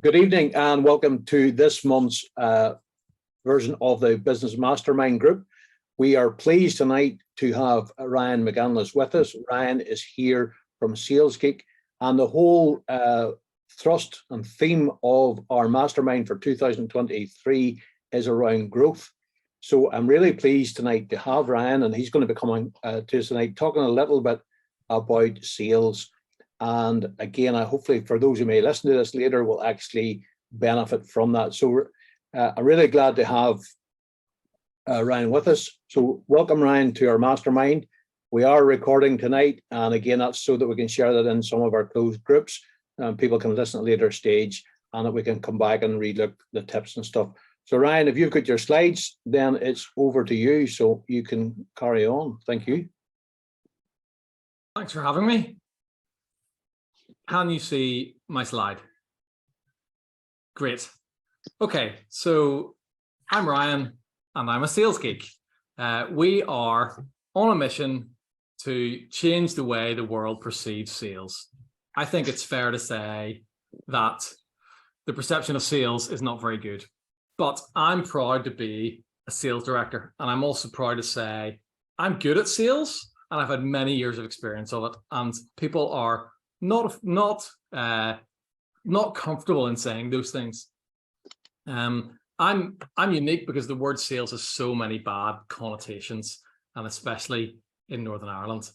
Good evening and welcome to this month's version of the Business Mastermind group. We are pleased tonight to have Ryan McAnlis with us. Ryan is here from Sales Geek, and the whole thrust and theme of our mastermind for 2023 is around growth. So I'm really pleased tonight to have Ryan, and he's going to be coming to us tonight talking a little bit about sales. And again, hopefully for those who may listen to this later will actually benefit from that. So I'm really glad to have Ryan with us. So welcome, Ryan, to our mastermind. We are recording tonight, and again, that's so that we can share that in some of our closed groups, and people can listen at a later stage, and that we can come back and relook the tips and stuff. So Ryan, if you've got your slides, then it's over to you, so you can carry on. Thank you. Thanks for having me. Can you see my slide? Great. Okay, so I'm Ryan and I'm a sales geek. We are on a mission to change the way the world perceives sales. I think it's fair to say that the perception of sales is not very good, but I'm proud to be a sales director, and I'm also proud to say I'm good at sales and I've had many years of experience of it, and people are not comfortable in saying those things. I'm unique because the word sales has so many bad connotations, and especially in Northern Ireland.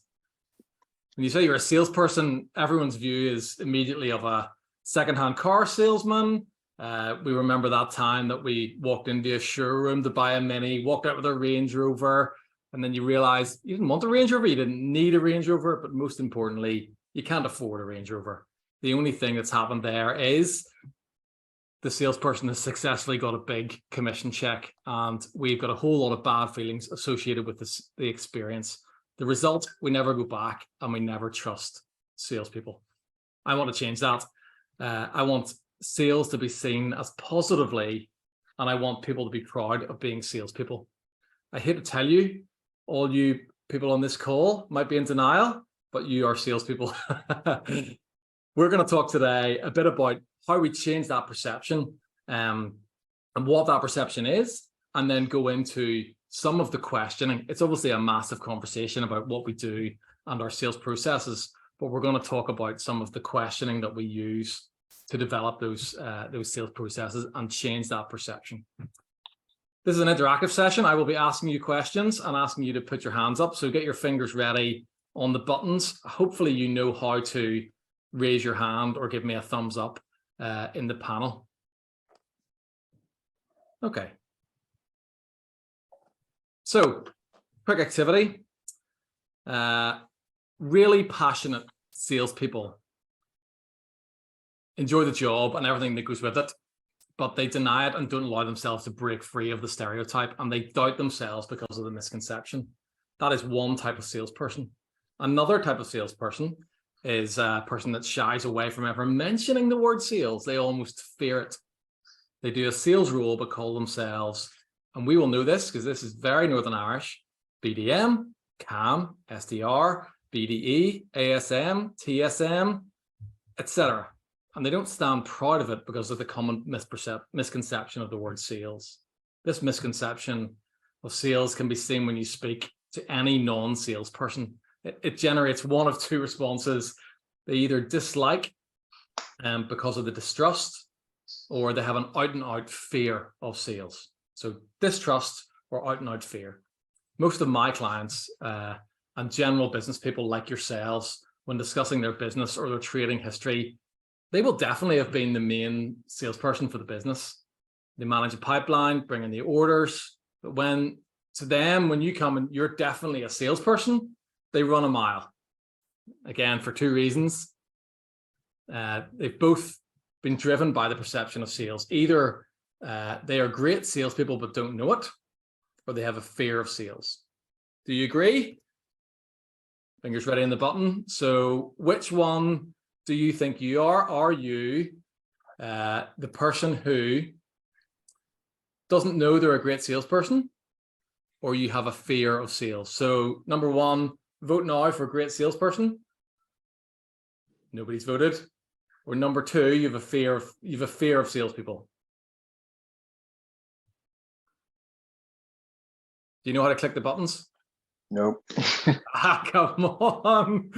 When you say you're a salesperson, everyone's view is immediately of a second-hand car salesman. We remember that time that we walked into a showroom to buy a Mini, walked out with a Range Rover, and then you realize you didn't want a Range Rover, you didn't need a Range Rover, but most importantly, you can't afford a Range Rover. The only thing that's happened there is the salesperson has successfully got a big commission check, and we've got a whole lot of bad feelings associated with the experience. The result, we never go back and we never trust salespeople. I want to change that. I want sales to be seen as positively, and I want people to be proud of being salespeople. I hate to tell you, all you people on this call might be in denial, but you are salespeople. We're going to talk today a bit about how we change that perception and what that perception is, and then go into some of the questioning. It's obviously a massive conversation about what we do and our sales processes, but we're going to talk about some of the questioning that we use to develop those sales processes and change that perception. This is an interactive session. I will be asking you questions and asking you to put your hands up. So get your fingers ready on the buttons. Hopefully you know how to raise your hand or give me a thumbs up in the panel. Okay. So, quick activity. Really passionate salespeople enjoy the job and everything that goes with it, but they deny it and don't allow themselves to break free of the stereotype, and they doubt themselves because of the misconception. That is one type of salesperson. Another type of salesperson is a person that shies away from ever mentioning the word sales. They almost fear it. They do a sales role but call themselves, and we will know this because this is very Northern Irish, BDM, CAM, SDR, BDE, ASM, TSM, etc. And they don't stand proud of it because of the common misconception of the word sales. This misconception of sales can be seen when you speak to any non-salesperson. It generates one of two responses. They either dislike because of the distrust, or they have an out-and-out fear of sales. So distrust or out-and-out fear. Most of my clients and general business people like yourselves, when discussing their business or their trading history, they will definitely have been the main salesperson for the business. They manage a pipeline, bring in the orders, but when you come and you're definitely a salesperson, they run a mile. Again, for two reasons. They've both been driven by the perception of sales. Either they are great salespeople but don't know it, or they have a fear of sales. Do you agree? Fingers ready on the button. So which one do you think you are? Are you the person who doesn't know they're a great salesperson, or you have a fear of sales? So number one, vote now for great salesperson. Nobody's voted. Or number two, you have a fear of salespeople. Do you know how to click the buttons? Nope. Come on.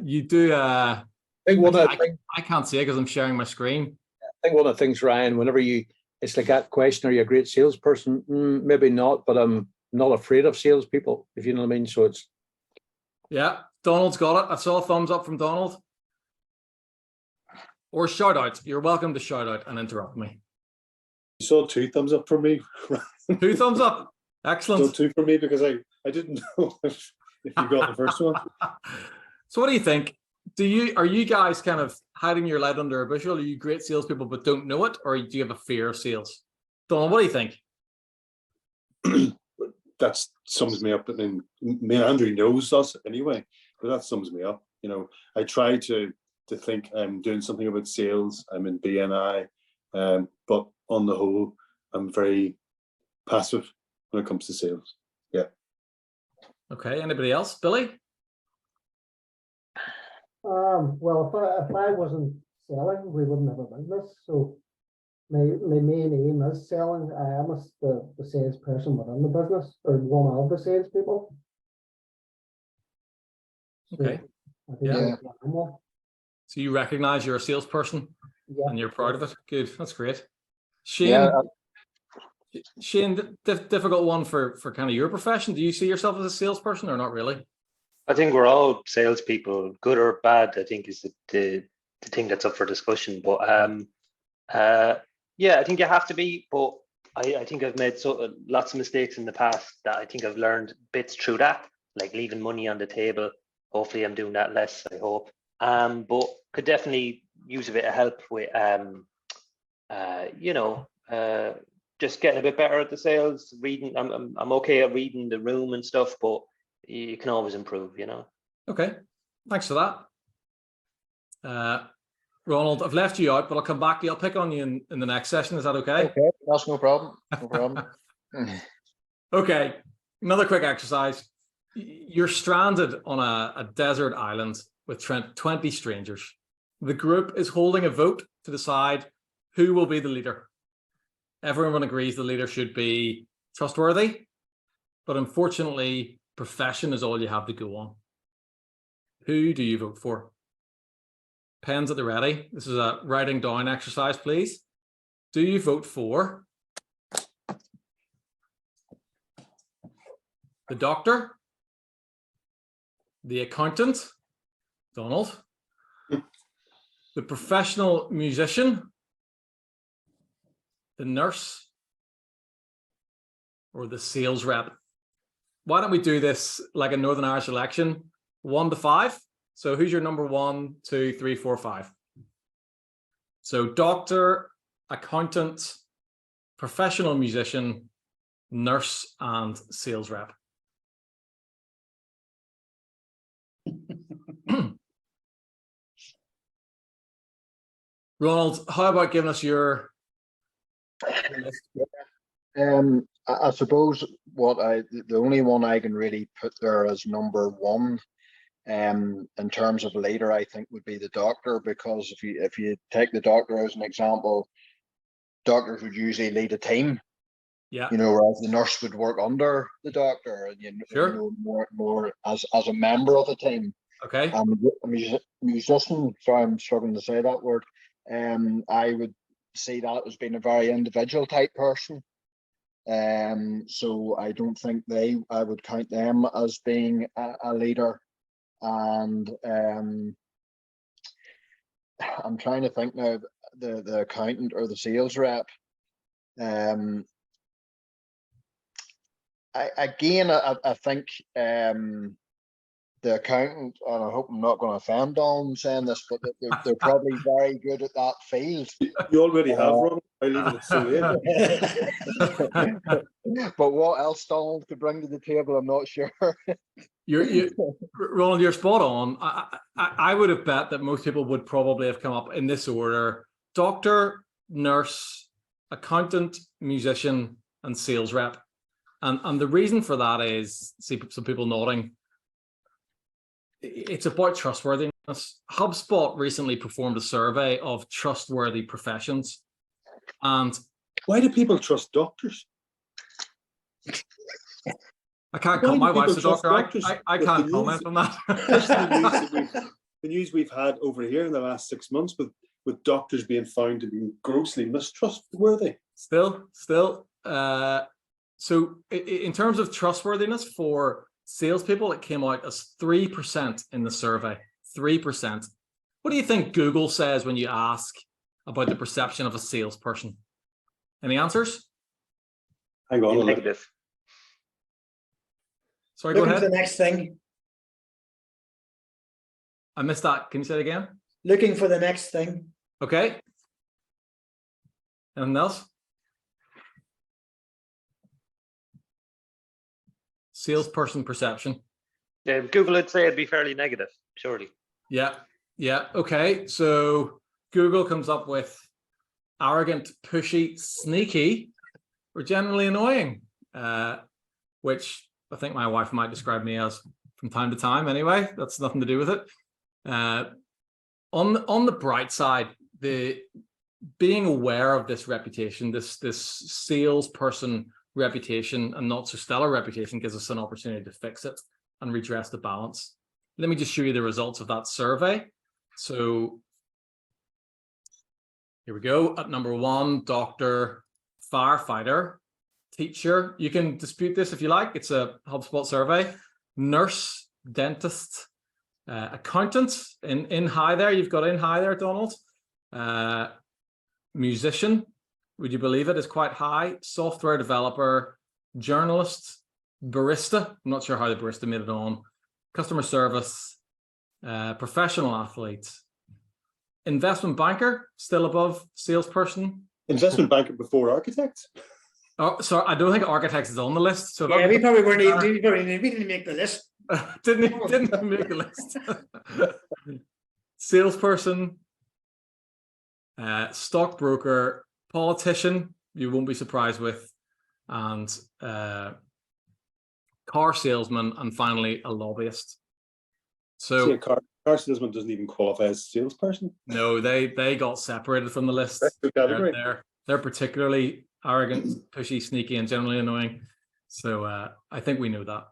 You do. I think one of the things, I can't see it because I'm sharing my screen. I think one of the things, Ryan, whenever it's like that question, are you a great salesperson? Maybe not, but I'm not afraid of salespeople, if you know what I mean. So it's. Yeah, Donald's got it. I saw a thumbs up from Donald. Or shout out. You're welcome to shout out and interrupt me. You saw 2 thumbs up from me. 2 thumbs up. Excellent. So 2 for me because I didn't know if you got the first one. So what do you think? Are you guys kind of hiding your light under a bushel? Are you great salespeople but don't know it, or do you have a fear of sales? Donald, what do you think? That sums me up. I mean, me and Andrew knows us anyway, but that sums me up. You know, I try to think I'm doing something about sales. I'm in BNI, but on the whole, I'm very passive when it comes to sales. Yeah. Okay. Anybody else? Billy? Well, if I wasn't selling, we wouldn't have a business. So my main aim is selling. I am the salesperson within the business, or one of the salespeople. Okay. So Yeah. So you recognize you're a salesperson, Yeah. and you're proud of it. Good. That's great. Shane, Yeah. Shane, difficult one for kind of your profession. Do you see yourself as a salesperson or not really? I think we're all salespeople, good or bad. I think is the thing that's up for discussion. But yeah, I think you have to be. But I think I've made lots of mistakes in the past that I think I've learned bits through that, like leaving money on the table. Hopefully, I'm doing that less. I hope. But could definitely use a bit of help with just getting a bit better at the sales. Reading, I'm okay at reading the room and stuff, but you can always improve, you know. Okay, thanks for that. Ronald, I've left you out, but I'll come back to you. I'll pick on you in the next session. Is that okay? Okay, that's no problem. No problem. Okay, another quick exercise. You're stranded on a desert island with 20 strangers. The group is holding a vote to decide who will be the leader. Everyone agrees the leader should be trustworthy, but unfortunately, profession is all you have to go on. Who do you vote for? Pens at the ready. This is a writing down exercise, please. Do you vote for the doctor, the accountant, Donald, the professional musician, the nurse, or the sales rep? Why don't we do this like a Northern Irish election, 1 to 5? So who's your number 1, 2, 3, 4, 5? So doctor, accountant, professional musician, nurse, and sales rep. Ronald, how about giving us your list? I suppose the only one I can really put there as number 1, in terms of leader, I think would be the doctor, because if you take the doctor as an example, doctors would usually lead a team. Yeah. You know, whereas the nurse would work under the doctor, and Sure. you know, more as a member of the team. Okay. Musician, sorry, I'm struggling to say that word. I would see that as being a very individual type person. So I don't think I would count them as being a leader. And I'm trying to think now, the accountant or the sales rep. I think the accountant, and I hope I'm not going to offend Donald in saying this, but they're probably very good at that field. You already have, Ron. I leave it so late. But what else Donald could bring to the table, I'm not sure. Ronald, you're spot on. I would have bet that most people would probably have come up in this order: doctor, nurse, accountant, musician, and sales rep. And the reason for that is, see some people nodding, it's about trustworthiness. HubSpot recently performed a survey of trustworthy professions, and Why do people trust doctors? I can't Why comment. do My wife's a people trust doctor. doctors I with can't the comment news- on that. Especially the news we've had over here in the last 6 months with doctors being found to be grossly mistrustworthy. Still. So in terms of trustworthiness for salespeople, it came out as 3% in the survey. 3%. What do you think Google says when you ask about the perception of a salesperson? Any answers? Hang on. I'll look. Negative. Sorry, go Looking for ahead. the next thing. I missed that. Can you say it again? Looking for the next thing. Okay. Anything else? Salesperson perception. Google would say it'd be fairly negative, surely. Yeah. Okay. So Google comes up with arrogant, pushy, sneaky, or generally annoying, which I think my wife might describe me as from time to time. Anyway, that's nothing to do with it. On the bright side, the being aware of this reputation, this salesperson reputation and not so stellar reputation, gives us an opportunity to fix it and redress the balance. Let me just show you the results of that survey. So here we go. At number 1, doctor, firefighter, teacher. You can dispute this if you like. It's a HubSpot survey. Nurse, dentist, accountant. In high there, you've got in high there, Donald. Musician, would you believe it, is quite high. Software developer, journalist, barista. I'm not sure how the barista made it on. Customer service, professional athlete, investment banker, still above salesperson. Investment banker before architects. Oh, sorry, I don't think architects is on the list. So Yeah, we probably weren't even, we didn't make the list. didn't make the list. Salesperson, stockbroker, politician, you won't be surprised with, and car salesman, and finally a lobbyist. So a car salesman doesn't even qualify as a salesperson. No, they got separated from the list. They're particularly arrogant, pushy, sneaky, and generally annoying. So I think we know that.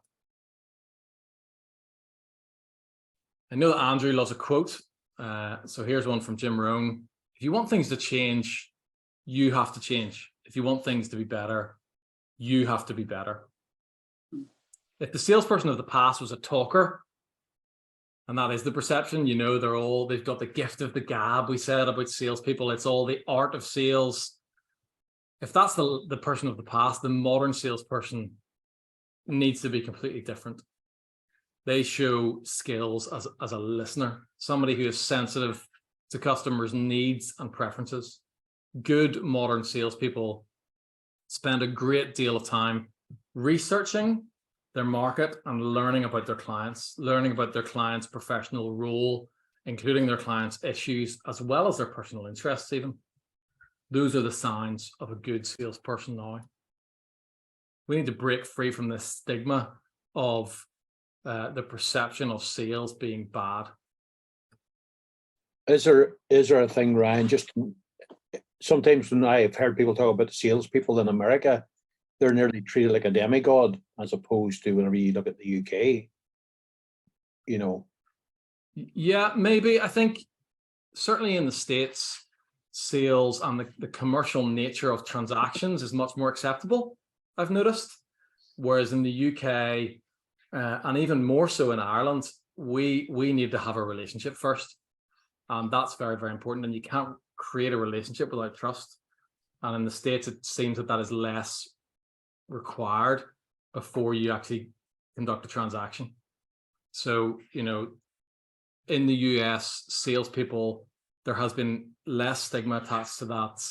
I know that Andrew loves a quote. So here's one from Jim Rohn. If you want things to change, you have to change. If you want things to be better, you have to be better. If the salesperson of the past was a talker, and that is the perception, you know, they've got the gift of the gab, we said about salespeople. It's all the art of sales. If that's the person of the past, the modern salesperson needs to be completely different. They show skills as a listener, somebody who is sensitive to customers' needs and preferences. Good modern salespeople spend a great deal of time researching their market and learning about their clients, learning about their clients' professional role, including their clients' issues, as well as their personal interests even. Those are the signs of a good salesperson now. We need to break free from this stigma of the perception of sales being bad. Is there a thing, Ryan, just sometimes when I've heard people talk about salespeople in America, they're nearly treated like a demigod, as opposed to whenever you look at the UK, you know. Yeah, maybe. I think certainly in the States, sales and the commercial nature of transactions is much more acceptable, I've noticed. Whereas in the UK, and even more so in Ireland, we need to have a relationship first. And that's very, very important. And you can't create a relationship without trust. And in the States, it seems that is less required before you actually conduct a transaction. So, you know, in the US, salespeople, there has been less stigma attached to that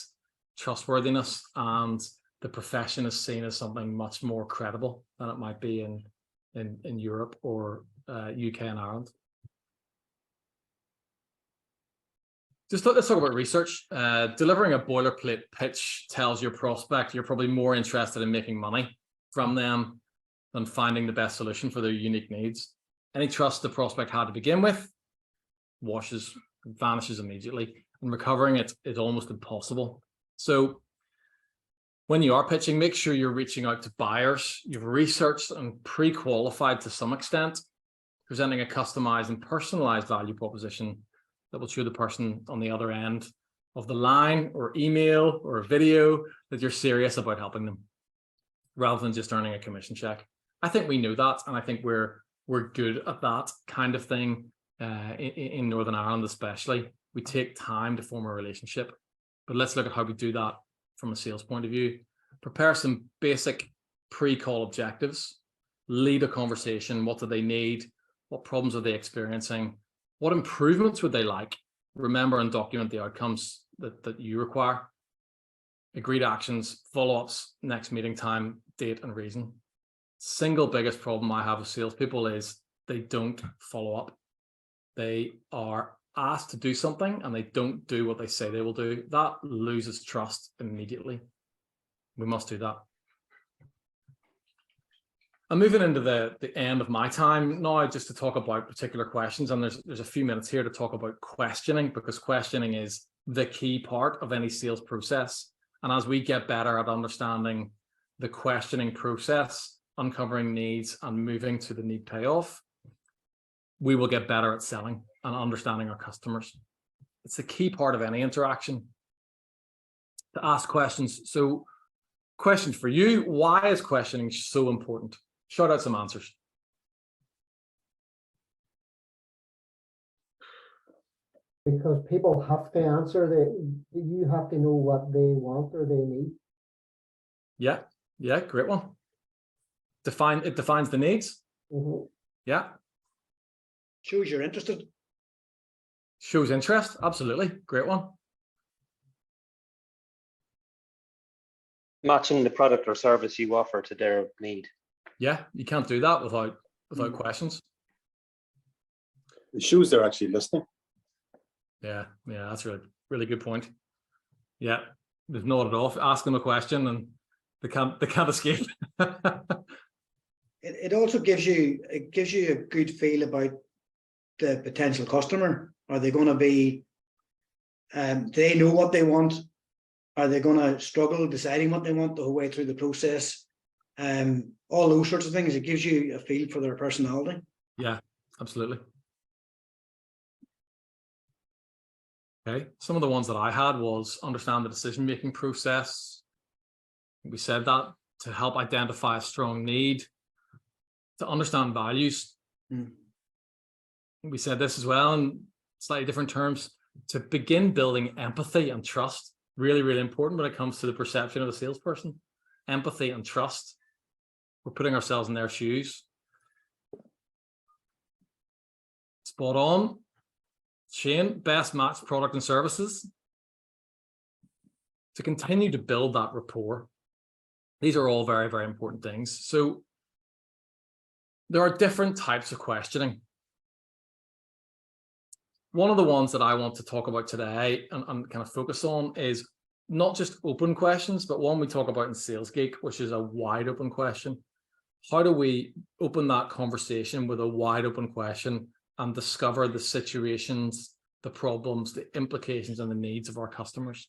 trustworthiness, and the profession is seen as something much more credible than it might be in Europe or UK and Ireland. Let's talk about research. Delivering a boilerplate pitch tells your prospect you're probably more interested in making money from them than finding the best solution for their unique needs. Any trust the prospect had to begin with vanishes immediately, and recovering it is almost impossible. So when you are pitching, make sure you're reaching out to buyers you've researched and pre-qualified to some extent, presenting a customized and personalized value proposition that will show the person on the other end of the line or email or a video that you're serious about helping them, rather than just earning a commission check. I think we know that, and I think we're good at that kind of thing in Northern Ireland especially. We take time to form a relationship, but let's look at how we do that from a sales point of view. Prepare some basic pre-call objectives, lead a conversation. What do they need? What problems are they experiencing? What improvements would they like? Remember and document the outcomes that you require. Agreed actions, follow-ups, next meeting time, date and reason. Single biggest problem I have with salespeople is they don't follow up. They are asked to do something and they don't do what they say they will do. That loses trust immediately. We must do that. I'm moving into the end of my time now, just to talk about particular questions, and there's a few minutes here to talk about questioning, because questioning is the key part of any sales process. And as we get better at understanding the questioning process, uncovering needs and moving to the need payoff, we will get better at selling and understanding our customers. It's the key part of any interaction, to ask questions. So question for you, why is questioning so important? Shout out some answers. Because people have to answer, you have to know what they want or they need. Yeah, great one. It defines the needs. Mm-hmm. Yeah. Shows you're interested. Shows interest, absolutely. Great one. Matching the product or service you offer to their need. Yeah, you can't do that without questions. It shows they're actually listening. Yeah, that's a really good point. Yeah, they've nodded off. Ask them a question and they can't escape. It also gives you a good feel about the potential customer. Are they going to be? Do they know what they want? Are they going to struggle deciding what they want the whole way through the process? All those sorts of things. It gives you a feel for their personality. Yeah, absolutely. Okay, some of the ones that I had was understand the decision-making process. We said that to help identify a strong need, to understand values. We said this as well in slightly different terms, to begin building empathy and trust. Really, really important when it comes to the perception of a salesperson. Empathy and trust. We're putting ourselves in their shoes. Spot on. Shane, best matched product and services. To continue to build that rapport. These are all very, very important things. So there are different types of questioning. One of the ones that I want to talk about today and kind of focus on is not just open questions, but one we talk about in Sales Geek, which is a wide open question. How do we open that conversation with a wide open question and discover the situations, the problems, the implications, and the needs of our customers?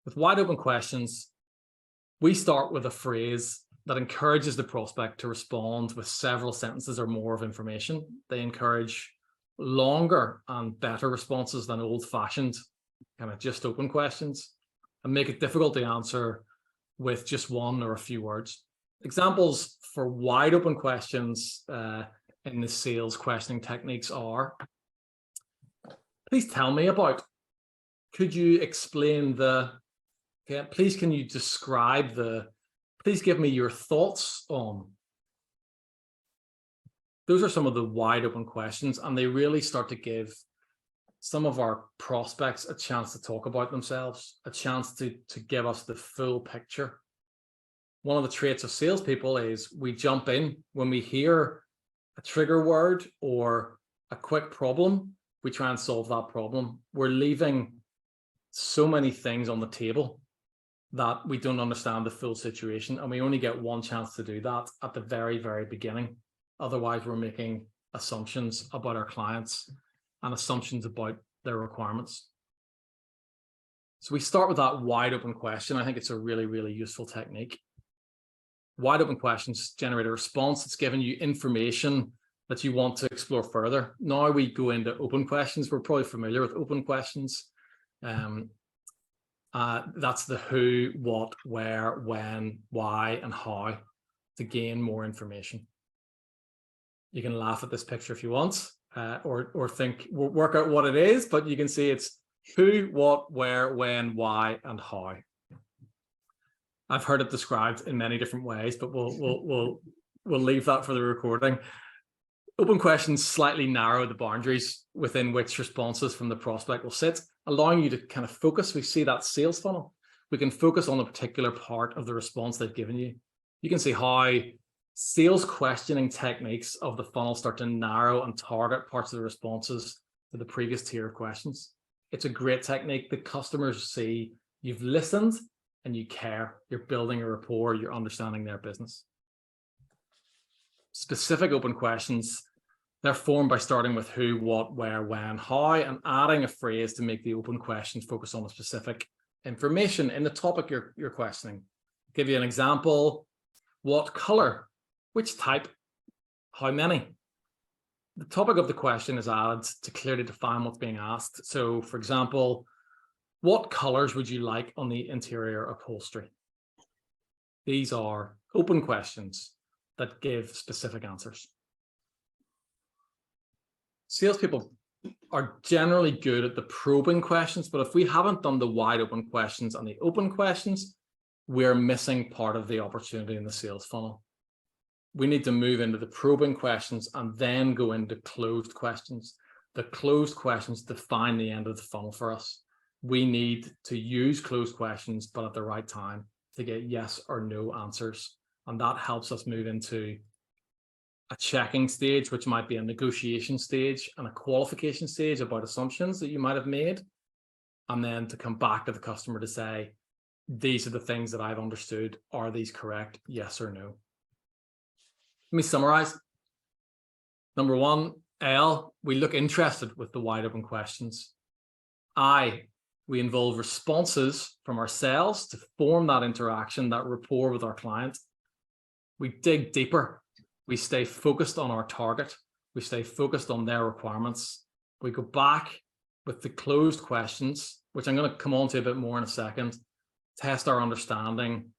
With wide open questions, we start with a phrase that encourages the prospect to respond with several sentences or more of information. They encourage longer and better responses than old-fashioned kind of just open questions, and make it difficult to answer with just one or a few words. Examples for wide open questions in the sales questioning techniques are, please tell me about, could you explain the, okay, please can you describe the, please give me your thoughts on. Those are some of the wide open questions, and they really start to give some of our prospects a chance to talk about themselves, a chance to give us the full picture. One of the traits of salespeople is we jump in when we hear a trigger word or a quick problem, we try and solve that problem. We're leaving so many things on the table that we don't understand the full situation, and we only get one chance to do that at the very, very beginning. Otherwise, we're making assumptions about our clients. and assumptions about their requirements. So we start with that wide open question. I think it's a really, really useful technique. Wide open questions generate a response that's giving you information that you want to explore further. Now we go into open questions. We're probably familiar with open questions. That's the who, what, where, when, why, and how to gain more information. You can laugh at this picture if you want, or think, work out what it is, but you can see it's who, what, where, when, why, and how. I've heard it described in many different ways, but we'll leave that for the recording. Open questions slightly narrow the boundaries within which responses from the prospect will sit, allowing you to kind of focus. We see that sales funnel. We can focus on a particular part of the response they've given you. You can see how sales questioning techniques of the funnel start to narrow and target parts of the responses to the previous tier of questions. It's a great technique. The customers see you've listened and you care. You're building a rapport. You're understanding their business. Specific open questions, they're formed by starting with who, what, where, when, how, and adding a phrase to make the open questions focus on the specific information in the topic you're questioning. I'll give you an example. What color? Which type? How many? The topic of the question is added to clearly define what's being asked. So, for example, what colors would you like on the interior upholstery? These are open questions that give specific answers. Salespeople are generally good at the probing questions, but if we haven't done the wide open questions and the open questions, we're missing part of the opportunity in the sales funnel. We need to move into the probing questions and then go into closed questions. The closed questions define the end of the funnel for us. We need to use closed questions, but at the right time to get yes or no answers. And that helps us move into a checking stage, which might be a negotiation stage and a qualification stage about assumptions that you might have made. And then to come back to the customer to say, these are the things that I've understood. Are these correct? Yes or no? Let me summarize. Number one, L, we look interested with the wide open questions. I, we involve responses from ourselves to form that interaction, that rapport with our client. We dig deeper. We stay focused on our target. We stay focused on their requirements. We go back with the closed questions, which I'm going to come on to a bit more in a second, test our understanding.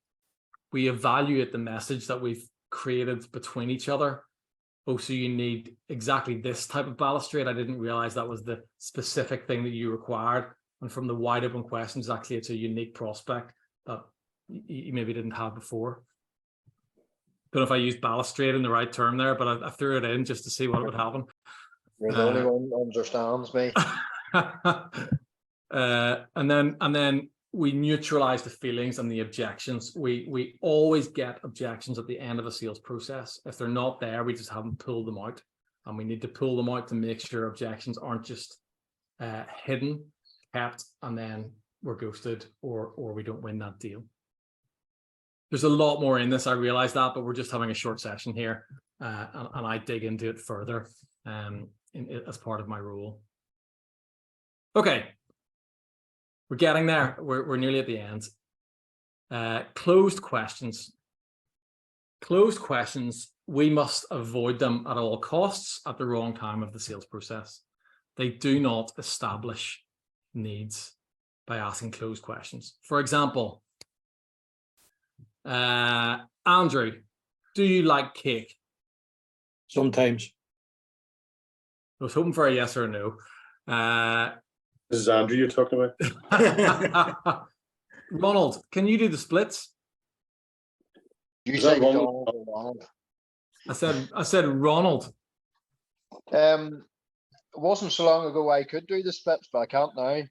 We evaluate the message that we've created between each other. Oh, so you need exactly this type of balustrade. I didn't realize that was the specific thing that you required. And from the wide open questions, actually, it's a unique prospect that you maybe didn't have before. Don't know if I used balustrade in the right term there, but I threw it in just to see what would happen. You're the only one who understands me. and then we neutralize the feelings and the objections. We always get objections at the end of a sales process. If they're not there, we just haven't pulled them out, and we need to pull them out to make sure objections aren't just hidden, kept, and then we're ghosted or we don't win that deal. There's a lot more in this, I realize that, but we're just having a short session here, and I dig into it further as part of my role. Okay, we're getting there. We're nearly at the end. Closed questions. Closed questions, we must avoid them at all costs at the wrong time of the sales process. They do not establish needs by asking closed questions. For example, Andrew, do you like cake? Sometimes. I was hoping for a yes or a no. This is Andrew you're talking about. Ronald, can you do the splits? You Is say that wrong? Donald or Ronald? I said Ronald. It wasn't so long ago I could do the splits, but I can't now.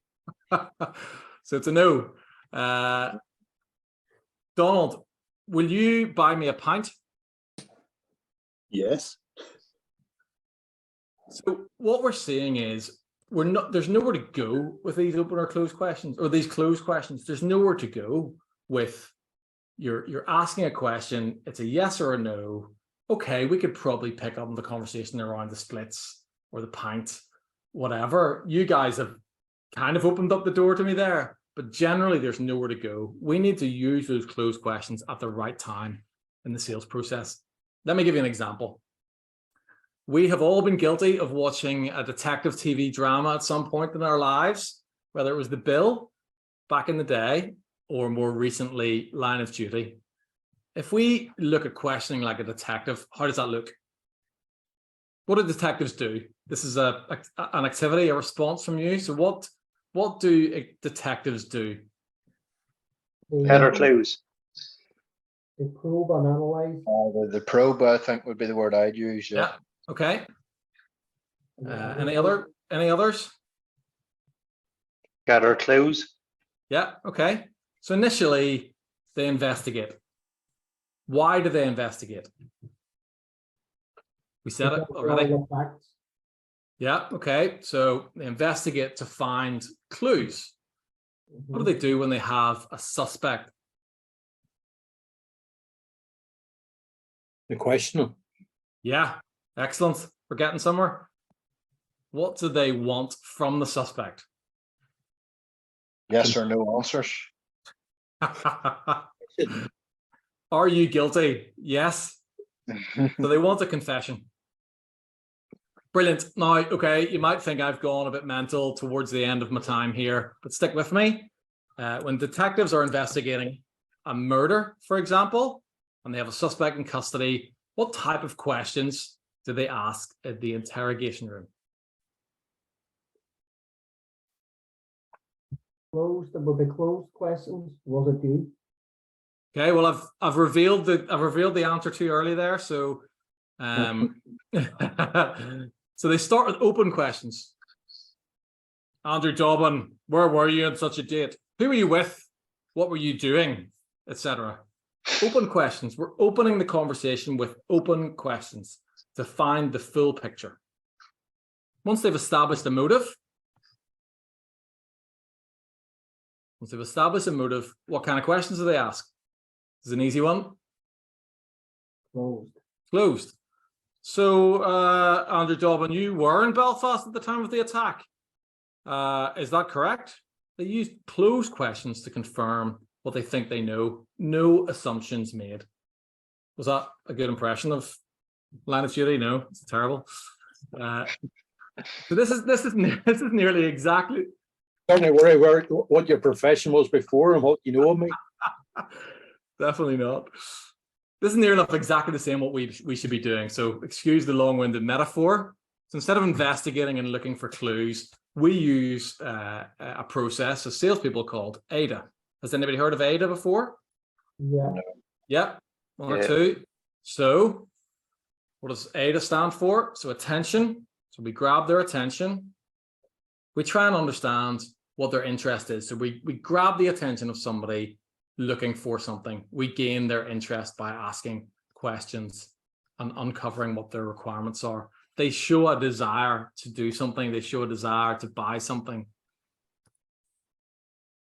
So it's a no. Donald, will you buy me a pint? Yes. So what we're seeing is there's nowhere to go with these open or closed questions, or these closed questions. There's nowhere to go with you're asking a question. It's a yes or a no. Okay, we could probably pick up on the conversation around the splits or the pint whatever. You guys have kind of opened up the door to me there, but generally there's nowhere to go. We need to use those closed questions at the right time in the sales process. Let me give you an example. We have all been guilty of watching a detective TV drama at some point in our lives, whether it was The Bill back in the day or more recently Line of Duty. If we look at questioning like a detective, how does that look? What do detectives do? This is an activity, a response from you. So what do detectives do? Better clues. They probe and analyze. The probe, I think, would be the word I'd use. Yeah. Okay. and Any others? Gather clues. Yeah. Okay. So initially they investigate. Why do they investigate? We said it already. all the facts. Yeah. Okay. So they investigate to find clues. What do they do when they have a suspect? The question. Yeah. Excellent. We're getting somewhere. What do they want from the suspect? Yes or no answers. Are you guilty? Yes. So they want a confession. Brilliant. Now, okay, you might think I've gone a bit mental towards the end of my time here, but stick with me. When detectives are investigating a murder, for example, and they have a suspect in custody, what type of questions do they ask at the interrogation room? Closed, there will be closed questions. Was it you? Okay, well, I've revealed the answer too early there, so so they start with open questions. Andrew Dobbin, where were you on such a date? Who were you with? What were you doing? Etc. Open questions. We're opening the conversation with open questions to find the full picture. Once they've established a motive, what kind of questions do they ask? This is an easy one. Closed. So, Andrew Dobbin, you were in Belfast at the time of the attack. Is that correct? They used closed questions to confirm what they think they know. No assumptions made. Was that a good impression of Line of Duty? No, it's terrible. So this is nearly exactly. Don't worry what your profession was before and what you know of me. Definitely not. This is near enough exactly the same what we should be doing. So excuse the long-winded metaphor. So instead of investigating and looking for clues, we use a process of salespeople called AIDA. Has anybody heard of AIDA before? Yeah. Yeah, one or two. So what does AIDA stand for? So attention. So we grab their attention. We try and understand what their interest is. So we grab the attention of somebody looking for something. We gain their interest by asking questions and uncovering what their requirements are. They show a desire to do something. They show a desire to buy something.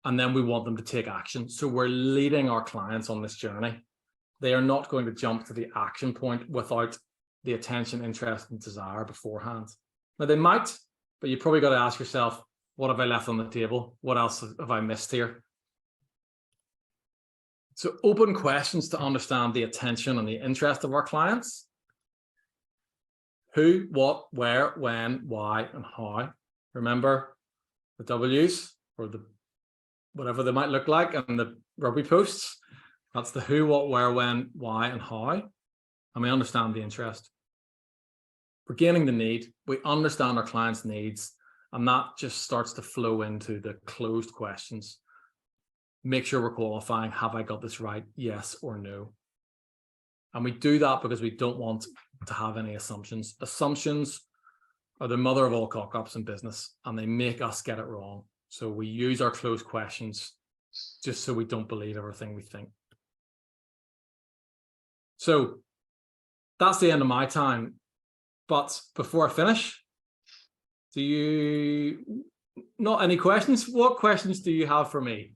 And then we want them to take action. So we're leading our clients on this journey. They are not going to jump to the action point without the attention, interest, and desire beforehand. Now they might, but you probably got to ask yourself, what have I left on the table? What else have I missed here? So open questions to understand the attention and the interest of our clients. Who, what, where, when, why, and how. Remember the W's or the whatever they might look like and the rugby posts. That's the who, what, where, when, why, and how. And we understand the interest. We're gaining the need. We understand our clients' needs. And that just starts to flow into the closed questions. Make sure we're qualifying. Have I got this right? Yes or no. And we do that because we don't want to have any assumptions. Assumptions are the mother of all cock-ups in business, and they make us get it wrong. So we use our closed questions just so we don't believe everything we think. So that's the end of my time. But before I finish, not any questions? What questions do you have for me?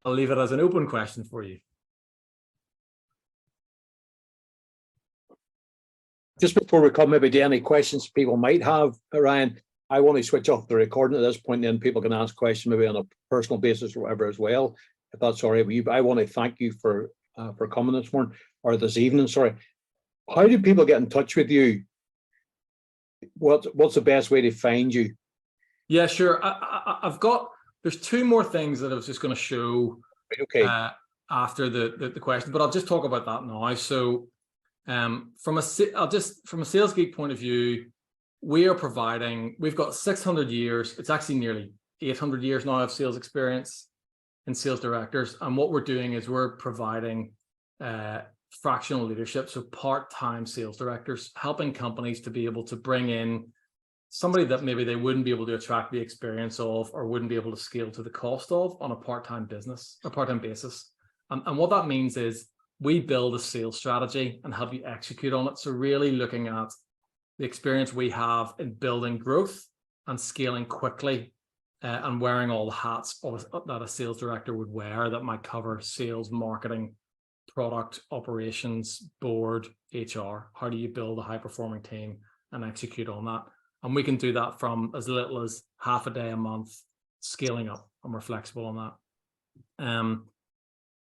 I'll leave it as an open question for you. Just before we come maybe to any questions people might have, Ryan, I want to switch off the recording at this point, then people can ask questions maybe on a personal basis or whatever as well, if that's all right with you. But I want to thank you for coming this morning, or this evening, sorry. How do people get in touch with you? What's the best way to find you? Yeah, sure. I've got, there's two more things that I was just going to show Okay. after the question, but I'll just talk about that now. So from a Sales Geek point of view, we are providing, we've got 600 years, it's actually nearly 800 years now of sales experience in sales directors. And what we're doing is we're providing fractional leadership, so part-time sales directors, helping companies to be able to bring in somebody that maybe they wouldn't be able to attract the experience of, or wouldn't be able to scale to the cost of on a part-time business, a part-time basis. And what that means is we build a sales strategy and help you execute on it. So really looking at the experience we have in building growth and scaling quickly and wearing all the hats that a sales director would wear that might cover sales, marketing, product, operations, board, HR. How do you build a high-performing team and execute on that? And we can do that from as little as half a day a month, scaling up, and we're flexible on that.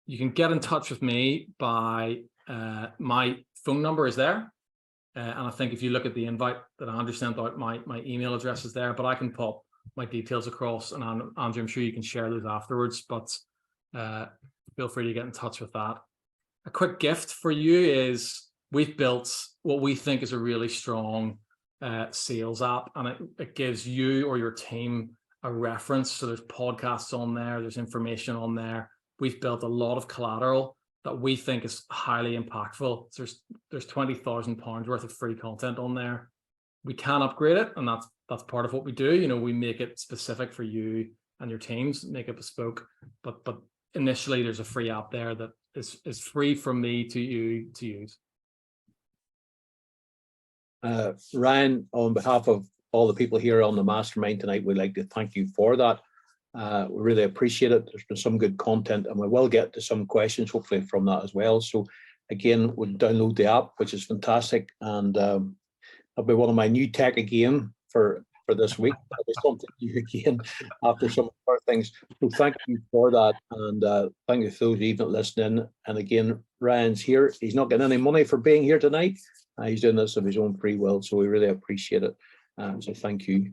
You can get in touch with me by my phone number is there. And I think if you look at the invite that Andrew sent out, my email address is there, but I can pop my details across, and Andrew, I'm sure you can share those afterwards, but feel free to get in touch with that. A quick gift for you is we've built what we think is a really strong sales app, and it gives you or your team a reference. So there's podcasts on there, there's information on there. We've built a lot of collateral that we think is highly impactful. There's £20,000 worth of free content on there. We can upgrade it, and that's part of what we do. You know, we make it specific for you and your teams, make it bespoke. But initially, there's a free app there that is free from me to you to use. Ryan, on behalf of all the people here on the mastermind tonight, we'd like to thank you for that. We really appreciate it. There's been some good content, and we will get to some questions hopefully from that as well. So again, we'll download the app, which is fantastic, and that'll be one of my new tech again for this week. That'll be something new again after some of our things. So thank you for that, and thank you to those even listening. And again, Ryan's here. He's not getting any money for being here tonight. He's doing this of his own free will, so we really appreciate it. So thank you.